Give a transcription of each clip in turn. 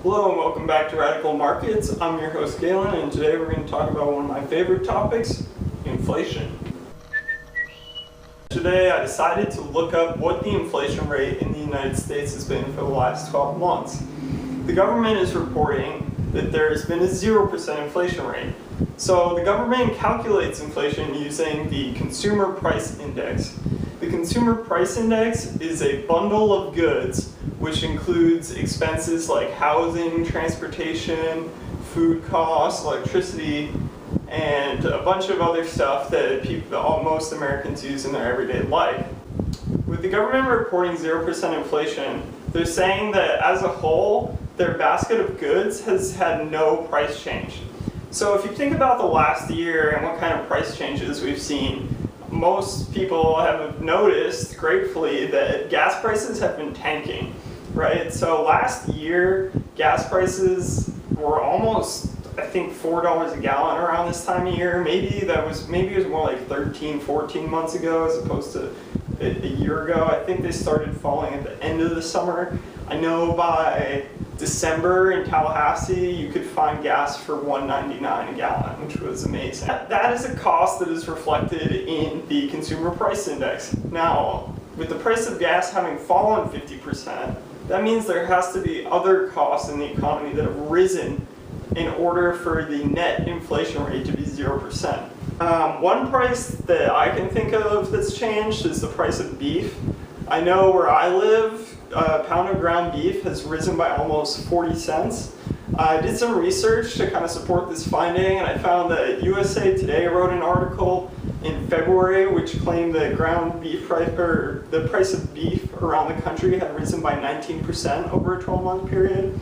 Hello and welcome back to Radical Markets. I'm your host Galen, and today we're going to talk about one of my favorite topics, inflation. Today I decided to look up what the inflation rate in the United States has been for the last 12 months. The government is reporting that there has been a 0% inflation rate. So the government calculates inflation using the Consumer Price Index. The Consumer Price Index is a bundle of goods which includes expenses like housing, transportation, food costs, electricity, and a bunch of other stuff that most Americans use in their everyday life. With the government reporting 0% inflation, they're saying that as a whole, their basket of goods has had no price change. So if you think about the last year and what kind of price changes we've seen, most people have noticed, gratefully, that gas prices have been tanking, right? So last year, gas prices were almost, I think, $4 a gallon around this time of year. Maybe it was more like 13, 14 months ago as opposed to a year ago. I think they started falling at the end of the summer. I know by December in Tallahassee, you could find gas for $1.99 a gallon, which was amazing. That is a cost that is reflected in the Consumer Price Index. Now, with the price of gas having fallen 50%, that means there has to be other costs in the economy that have risen in order for the net inflation rate to be 0%. One price that I can think of that's changed is the price of beef. I know where I live, a pound of ground beef has risen by almost 40 cents. I did some research to kind of support this finding, and I found that USA Today wrote an article in February which claimed that ground beef price, or the price of beef around the country had risen by 19% over a 12-month period.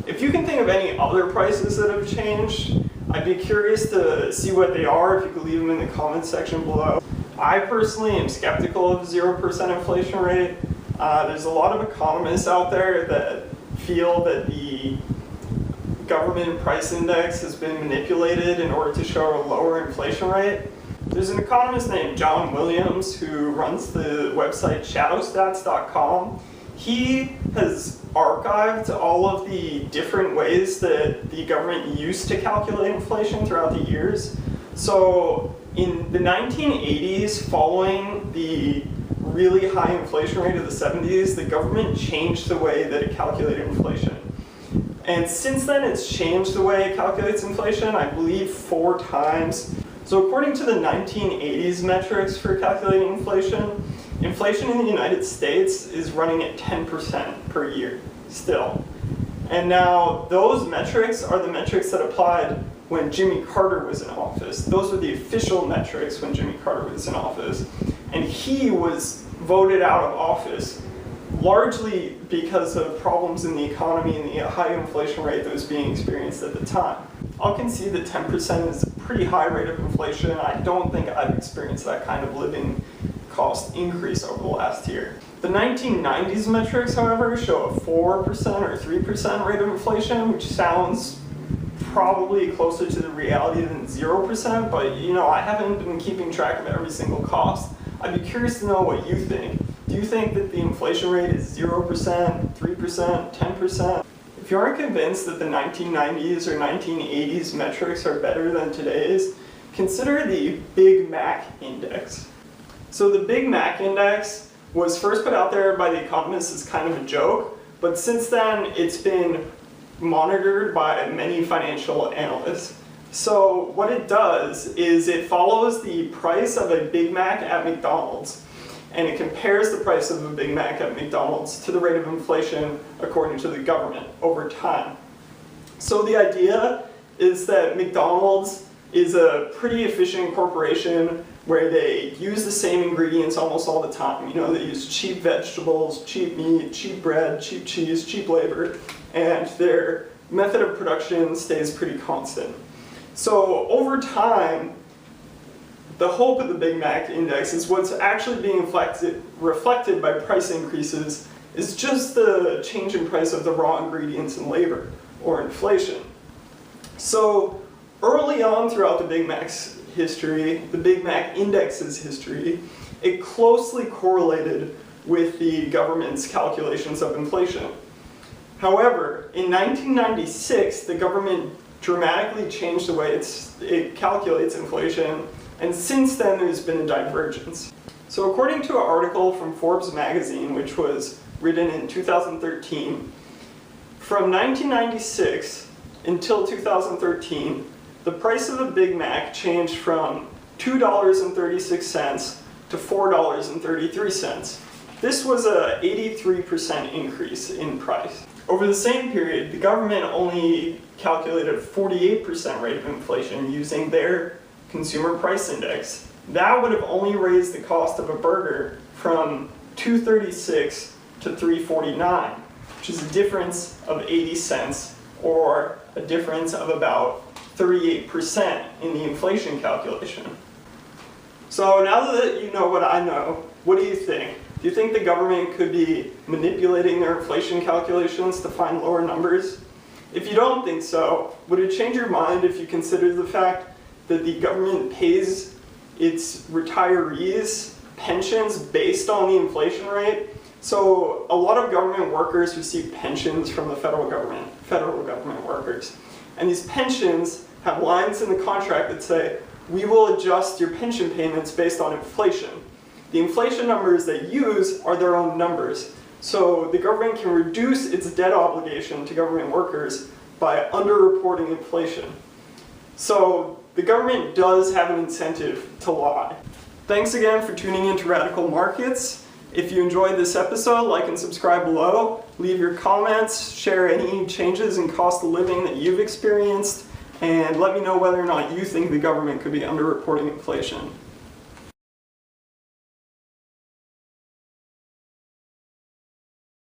If you can think of any other prices that have changed, I'd be curious to see what they are if you could leave them in the comments section below. I personally am skeptical of 0% inflation rate. There's a lot of economists out there that feel that the government price index has been manipulated in order to show a lower inflation rate. There's an economist named John Williams who runs the website shadowstats.com. He has archived all of the different ways that the government used to calculate inflation throughout the years. So in the 1980s, following the really high inflation rate of the 70s, the government changed the way that it calculated inflation. And since then, it's changed the way it calculates inflation, I believe 4 times. So according to the 1980s metrics for calculating inflation, inflation in the United States is running at 10% per year, still. And now those metrics are the metrics that applied when Jimmy Carter was in office. Those were the official metrics when Jimmy Carter was in office. And he was voted out of office largely because of problems in the economy and the high inflation rate that was being experienced at the time. I'll concede that 10% is a pretty high rate of inflation. I don't think I've experienced that kind of living cost increase over the last year. The 1990s metrics, however, show a 4% or 3% rate of inflation, which sounds probably closer to the reality than 0%, but I haven't been keeping track of every single cost. I'd be curious to know what you think. Do you think that the inflation rate is 0%, 3%, 10%? If you aren't convinced that the 1990s or 1980s metrics are better than today's, consider the Big Mac Index. So the Big Mac Index was first put out there by the economists as kind of a joke, but since then it's been monitored by many financial analysts. So what it does is it follows the price of a Big Mac at McDonald's, and it compares the price of a Big Mac at McDonald's to the rate of inflation according to the government over time. So the idea is that McDonald's is a pretty efficient corporation where they use the same ingredients almost all the time. They use cheap vegetables, cheap meat, cheap bread, cheap cheese, cheap labor, and their method of production stays pretty constant. So over time, the hope of the Big Mac Index is what's actually being reflected by price increases is just the change in price of the raw ingredients and labor, or inflation. So early on throughout the Big Mac's history, the Big Mac Index's history, it closely correlated with the government's calculations of inflation. However, in 1996, the government dramatically changed the way it calculates inflation, and since then there's been a divergence. So according to an article from Forbes magazine, which was written in 2013, from 1996 until 2013, the price of a Big Mac changed from $2.36 to $4.33. This was an 83% increase in price. Over the same period, the government only calculated a 48% rate of inflation using their consumer price index. That would have only raised the cost of a burger from $2.36 to $3.49, which is a difference of 80 cents, or a difference of about 38% in the inflation calculation. So now that you know what I know, what do you think? Do you think the government could be manipulating their inflation calculations to find lower numbers? If you don't think so, would it change your mind if you consider the fact that the government pays its retirees pensions based on the inflation rate? So a lot of government workers receive pensions from the federal government workers. And these pensions have lines in the contract that say, we will adjust your pension payments based on inflation. The inflation numbers they use are their own numbers. So the government can reduce its debt obligation to government workers by underreporting inflation. So the government does have an incentive to lie. Thanks again for tuning into Radical Markets. If you enjoyed this episode, like and subscribe below. Leave your comments, share any changes in cost of living that you've experienced, and let me know whether or not you think the government could be underreporting inflation.